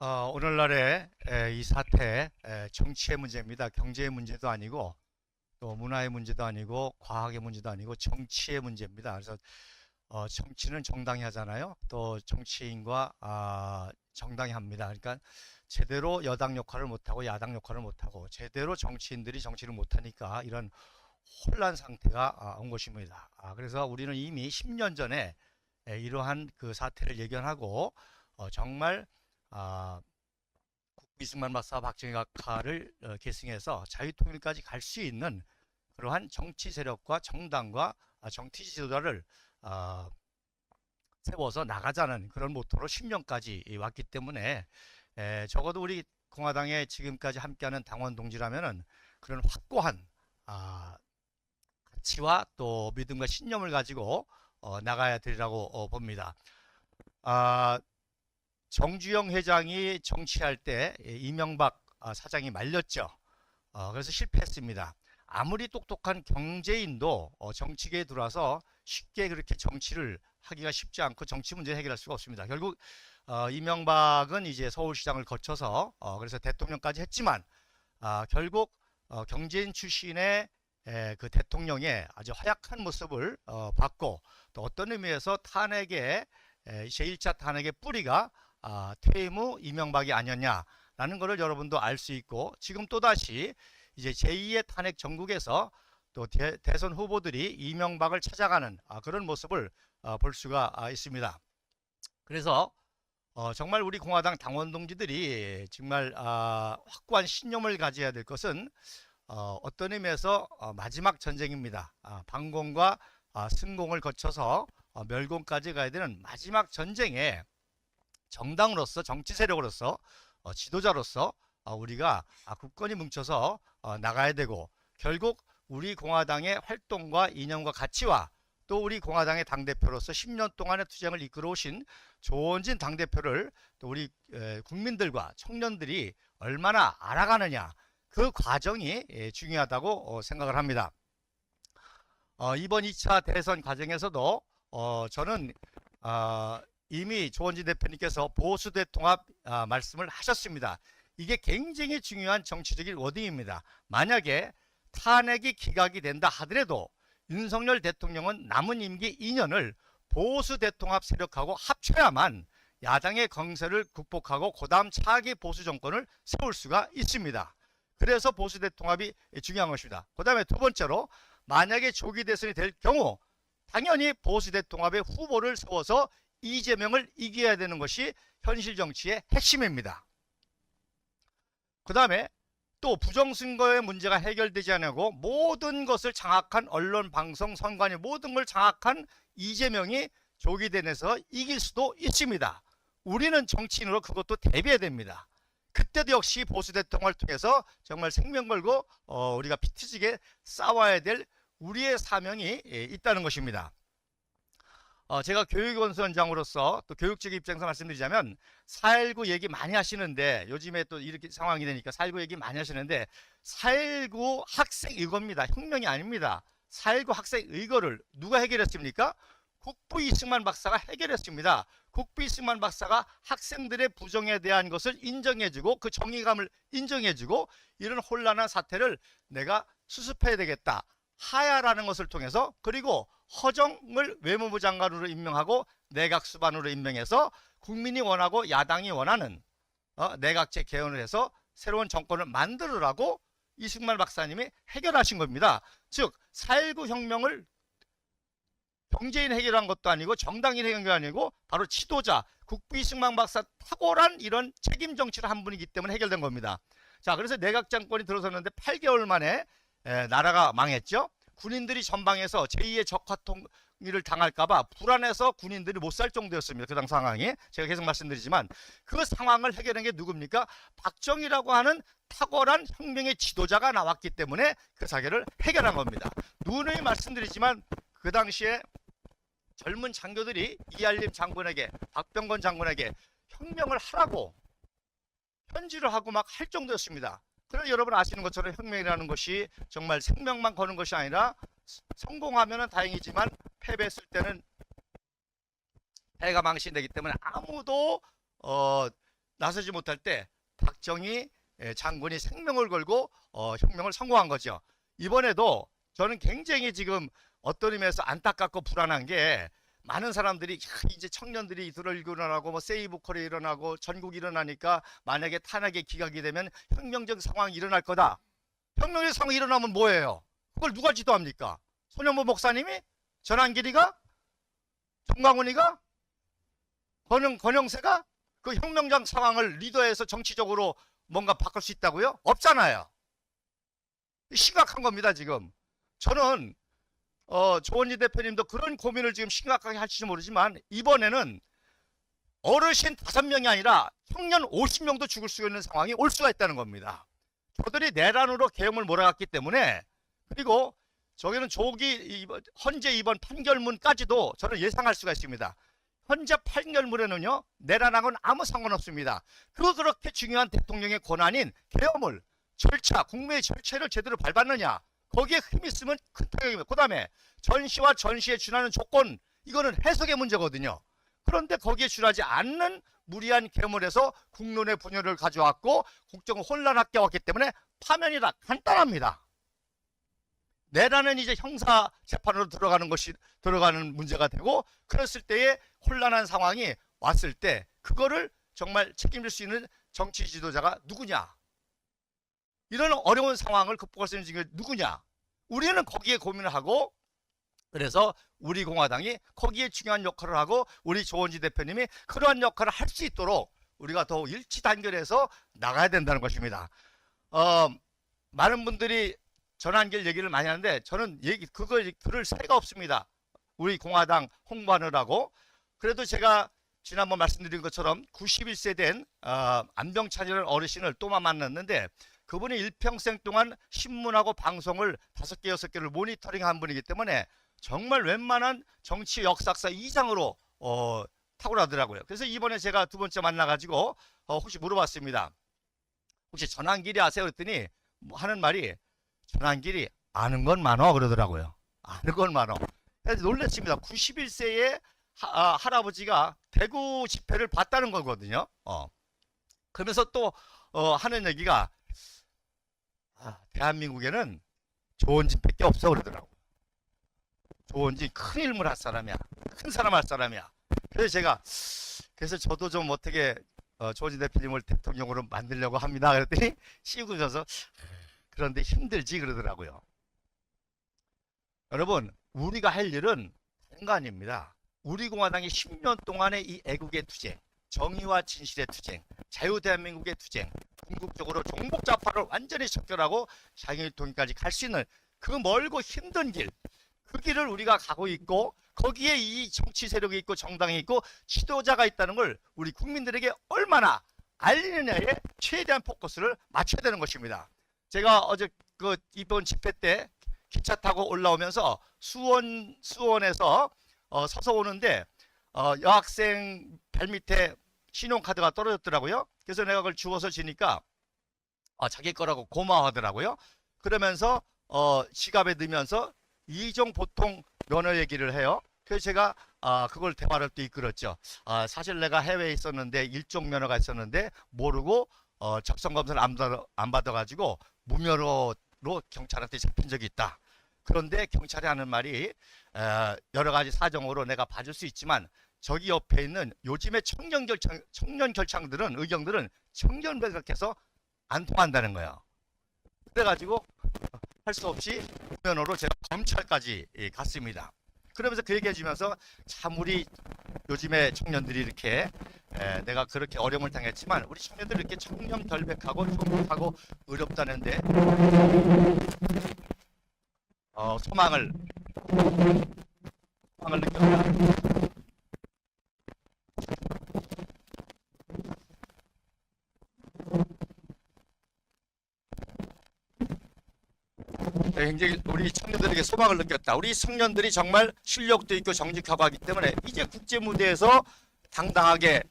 오늘날의 이 사태, 정치의 문제입니다. 경제의 문제도 아니고 또 문화의 문제도 아니고 과학의 문제도 아니고 정치의 문제입니다. 그래서 정치는 정당이 하잖아요. 또 정치인과 정당이 합니다. 그러니까 제대로 여당 역할을 못하고 야당 역할을 못하고 제대로 정치인들이 정치를 못하니까 이런 혼란 상태가 온 것입니다. 그래서 우리는 이미 10년 전에 이러한 그 사태를 예견하고 정말 아, 이승만 박사 박정희 각하를 계승해서 자유통일까지 갈 수 있는 그러한 정치 세력과 정당과 정치 지도자를 어, 세워서 나가자는 그런 모토로 10년까지 왔기 때문에 적어도 우리 공화당에 지금까지 함께하는 당원 동지라면은 그런 확고한 가치와 또 믿음과 신념을 가지고 나가야 되리라고 봅니다. 아, 정주영 회장이 정치할 때 이명박 사장이 말렸죠. 그래서 실패했습니다. 아무리 똑똑한 경제인도 정치계에 들어와서 쉽게 그렇게 정치를 하기가 쉽지 않고 정치 문제를 해결할 수가 없습니다. 결국 이명박은 이제 서울시장을 거쳐서 그래서 대통령까지 했지만 결국 경제인 출신의 그 대통령의 아주 허약한 모습을 봤고 또 어떤 의미에서 탄핵의 제1차 탄핵의 뿌리가 퇴임 후 이명박이 아니었냐라는 것을 여러분도 알 수 있고 지금 또다시 이제 제2의 탄핵 전국에서 또 대선 후보들이 이명박을 찾아가는 그런 모습을 볼 수가 있습니다. 그래서 정말 우리 공화당 당원 동지들이 정말 확고한 신념을 가져야 될 것은 어떤 의미에서 마지막 전쟁입니다. 반공과 승공을 거쳐서 멸공까지 가야 되는 마지막 전쟁에 정당으로서 정치 세력으로서 지도자로서 우리가 굳건히 뭉쳐서 나가야 되고 결국 우리 공화당의 활동과 이념과 가치와 또 우리 공화당의 당대표로서 10년 동안의 투쟁을 이끌어 오신 조원진 당대표를 또 우리 국민들과 청년들이 얼마나 알아가느냐 그 과정이 중요하다고 생각을 합니다. 이번 2차 대선 과정에서도 저는 이미 조원진 대표님께서 보수 대통합 말씀을 하셨습니다. 이게 굉장히 중요한 정치적인 워딩입니다. 만약에 탄핵이 기각이 된다 하더라도 윤석열 대통령은 남은 임기 2년을 보수 대통합 세력하고 합쳐야만 야당의 건세를 극복하고 그 다음 차기 보수 정권을 세울 수가 있습니다. 그래서 보수 대통합이 중요한 것입니다. 그 다음에 두 번째로 만약에 조기 대선이 될 경우 당연히 보수 대통합의 후보를 세워서 이재명을 이겨야 되는 것이 현실 정치의 핵심입니다. 그 다음에 또 부정선거의 문제가 해결되지 않고 모든 것을 장악한 언론, 방송, 선관위 모든 걸 장악한 이재명이 조기 대선에서 이길 수도 있습니다. 우리는 정치인으로 그것도 대비해야 됩니다. 그때도 역시 보수 대통합을 통해서 정말 생명 걸고 우리가 피트지게 싸워야 될 우리의 사명이 있다는 것입니다. 제가 교육원수원장으로서 또 교육적 입장에서 말씀드리자면 4.19 얘기 많이 하시는데 요즘에 또 이렇게 상황이 되니까 4.19 얘기 많이 하시는데 4.19 학생 의거입니다. 혁명이 아닙니다. 4.19 학생 의거를 누가 해결했습니까? 국부 이승만 박사가 해결했습니다. 국부 이승만 박사가 학생들의 부정에 대한 것을 인정해주고 그 정의감을 인정해주고 이런 혼란한 사태를 내가 수습해야 되겠다. 하야라는 것을 통해서 그리고 허정을 외무부 장관으로 임명하고 내각 수반으로 임명해서 국민이 원하고 야당이 원하는 내각제 개헌을 해서 새로운 정권을 만들으라고 이승만 박사님이 해결하신 겁니다. 즉 4.19 혁명을 경제인 해결한 것도 아니고 정당인 해결한 아니고 바로 지도자 국부 이승만 박사 탁월한 이런 책임 정치를 한 분이기 때문에 해결된 겁니다. 자, 그래서 내각 정권이 들어섰는데 8개월 만에 나라가 망했죠. 군인들이 전방에서 제2의 적화통일을 당할까봐 불안해서 군인들이 못 살 정도였습니다. 그 당 상황이 제가 계속 말씀드리지만 그 상황을 해결한 게 누굽니까? 박정희라고 하는 탁월한 혁명의 지도자가 나왔기 때문에 그 사계를 해결한 겁니다. 누누이 말씀드리지만 그 당시에 젊은 장교들이 이알림 장군에게 박병건 장군에게 혁명을 하라고 편지를 하고 막 할 정도였습니다. 그래서 여러분 아시는 것처럼 혁명이라는 것이 정말 생명만 거는 것이 아니라 성공하면 다행이지만 패배했을 때는 패가 망신되기 때문에 아무도 나서지 못할 때 박정희 장군이 생명을 걸고 혁명을 성공한 거죠. 이번에도 저는 굉장히 지금 어떤 의미에서 안타깝고 불안한 게 많은 사람들이 이제 청년들이 들어일고 일어나고 뭐 세이브콜이 일어나고 전국이 일어나니까 만약에 탄핵의 기각이 되면 혁명적 상황이 일어날 거다. 혁명의 상황이 일어나면 뭐예요? 그걸 누가 지도합니까? 손영보 목사님이? 전한길이가? 정광훈이가? 권영세가? 그 혁명적 상황을 리더해서 정치적으로 뭔가 바꿀 수 있다고요? 없잖아요. 심각한 겁니다 지금. 저는 조원지 대표님도 그런 고민을 지금 심각하게 할지 모르지만 이번에는 어르신 5명이 아니라 청년 50명도 죽을 수 있는 상황이 올 수가 있다는 겁니다. 저들이 내란으로 계엄을 몰아갔기 때문에, 그리고 저기는 헌재 이번 판결문까지도 저는 예상할 수가 있습니다. 현재 판결문에는요 내란하고는 아무 상관없습니다. 그렇게 중요한 대통령의 권한인 계엄을 절차, 국무회의 절차를 제대로 밟았느냐, 거기에 힘이 있으면 큰 타격입니다. 그 다음에 전시와 전시에 준하는 조건, 이거는 해석의 문제거든요. 그런데 거기에 준하지 않는 무리한 계엄을 해서 국론의 분열을 가져왔고 국정을 혼란하게 왔기 때문에 파면이다. 간단합니다. 내란은 이제 형사 재판으로 들어가는 문제가 되고, 그랬을 때에 혼란한 상황이 왔을 때 그거를 정말 책임질 수 있는 정치 지도자가 누구냐, 이런 어려운 상황을 극복할 수 있는 지금 누구냐, 우리는 거기에 고민을 하고, 그래서 우리 공화당이 거기에 중요한 역할을 하고 우리 조원지 대표님이 그러한 역할을 할 수 있도록 우리가 더욱 일치 단결해서 나가야 된다는 것입니다. 많은 분들이 전한길 얘기를 많이 하는데 저는 그걸 들을 새가 없습니다. 우리 공화당 홍보하느라고. 그래도 제가 지난번 말씀드린 것처럼 91세 된 안병찬이라는 어르신을 또 만났는데, 그분이 일평생 동안 신문하고 방송을 5개, 6개를 모니터링한 분이기 때문에 정말 웬만한 정치 역사사 이상으로 탁월하더라고요. 그래서 이번에 제가 2번째 만나가지고 혹시 물어봤습니다. 혹시 전한길이 아세요? 그랬더니 하는 말이 전한길이 아는 건 많어 그러더라고요. 아는 건 많어. 그래서 놀랐습니다. 91세의 할아버지가 대구 집회를 봤다는 거거든요. 그러면서 또 하는 얘기가 대한민국에는 조원진밖에 없어 그러더라고. 조원진 큰 일을 할 사람이야. 큰 사람 할 사람이야. 그래서 저도 좀 어떻게 조원진 대표님을 대통령으로 만들려고 합니다. 그랬더니 씌우고 져서 그런데 힘들지 그러더라고요. 여러분, 우리가 할 일은 다른 거 아닙니다. 우리 공화당이 10년 동안의 이 애국의 투쟁, 정의와 진실의 투쟁, 자유대한민국의 투쟁, 궁극적으로 종북좌파를 완전히 척결하고 자유통일까지 갈 수 있는 그 멀고 힘든 길, 그 길을 우리가 가고 있고, 거기에 이 정치 세력이 있고 정당이 있고 지도자가 있다는 걸 우리 국민들에게 얼마나 알리느냐에 최대한 포커스를 맞춰야 되는 것입니다. 제가 어제 이번 집회 때 기차 타고 올라오면서 수원에서 서서 오는데 여학생 발밑에 신용카드가 떨어졌더라고요. 그래서 내가 그걸 주워서 주니까 자기 거라고 고마워하더라고요. 그러면서 지갑에 넣으면서 이종 보통 면허 얘기를 해요. 그래서 제가 그걸 대화를 또 이끌었죠. 사실 내가 해외에 있었는데 일종 면허가 있었는데 모르고 적성 검사를 안 받아가지고 무면허로 경찰한테 잡힌 적이 있다. 그런데 경찰이 하는 말이 여러 가지 사정으로 내가 봐줄 수 있지만 저기 옆에 있는 요즘의 청년 결창들은 의경들은 청년배 생각해서 안 통한다는 거예요. 그래가지고 할 수 없이 무면허로 제가 검찰까지 갔습니다. 그러면서 그 얘기해 주면서 참 우리 요즘의 청년들이 이렇게 내가 그렇게 어려움을 당했지만 우리 청년들이 이렇게 청렴 결백하고 조급하고 어렵다는데 소망을 느꼈다. 굉장히 우리 청년들에게 소망을 느꼈다. 우리 청년들이 정말 실력도 있고 정직하고 하기 때문에 이제 국제 무대에서 당당하게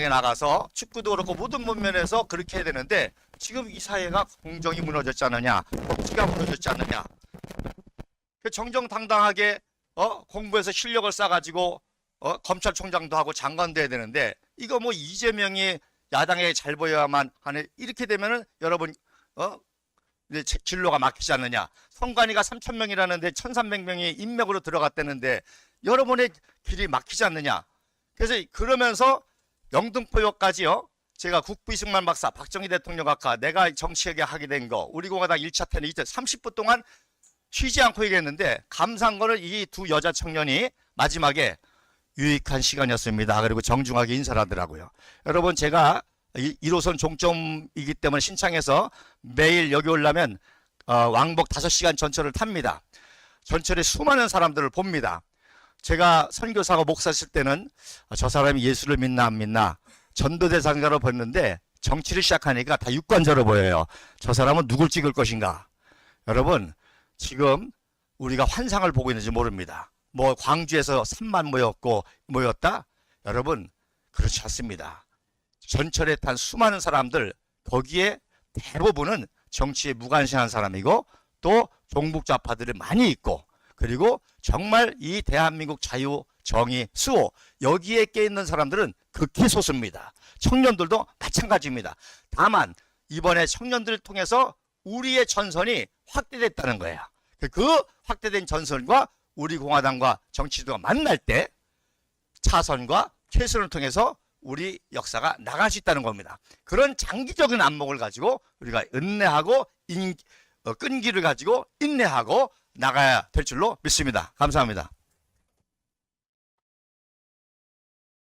나가서 축구도 그렇고 모든 면에서 그렇게 해야 되는데 지금 이 사회가 공정이 무너졌지 않느냐, 법치가 무너졌지 않느냐. 정정당당하게 공부해서 실력을 쌓아가지고 검찰총장도 하고 장관도 해야 되는데 이거 뭐 이재명이 야당에 잘 보여야만 하는, 이렇게 되면은 여러분 이제 진로가 막히지 않느냐. 선관위가 3,000명이라는데 1,300명이 인맥으로 들어갔다는데 여러분의 길이 막히지 않느냐. 그래서 그러면서 영등포역까지요, 제가 국부이승만 박사, 박정희 대통령 아까 내가 정치하게 하게 된 거, 우리 공화당 1차 탄핵 이때 30분 동안 쉬지 않고 얘기했는데, 감사한 거는 이 두 여자 청년이 마지막에 유익한 시간이었습니다. 그리고 정중하게 인사를 하더라고요. 여러분, 제가 1호선 종점이기 때문에 신창에서 매일 여기 오려면 왕복 5시간 전철을 탑니다. 전철에 수많은 사람들을 봅니다. 제가 선교사고 목사였을 때는 저 사람이 예수를 믿나 안 믿나 전도대상자로 봤는데, 정치를 시작하니까 다 유권자로 보여요. 저 사람은 누굴 찍을 것인가. 여러분, 지금 우리가 환상을 보고 있는지 모릅니다. 뭐 광주에서 3만 모였다? 여러분, 그렇지 않습니다. 전철에 탄 수많은 사람들, 거기에 대부분은 정치에 무관심한 사람이고 또 종북좌파들이 많이 있고, 그리고 정말 이 대한민국 자유, 정의, 수호, 여기에 깨있는 사람들은 극히 소수입니다. 청년들도 마찬가지입니다. 다만 이번에 청년들을 통해서 우리의 전선이 확대됐다는 거예요. 그 확대된 전선과 우리 공화당과 정치도가 만날 때 차선과 최선을 통해서 우리 역사가 나갈 수 있다는 겁니다. 그런 장기적인 안목을 가지고 우리가 인내하고 끈기를 가지고 인내하고 나가야 될 줄로 믿습니다. 감사합니다.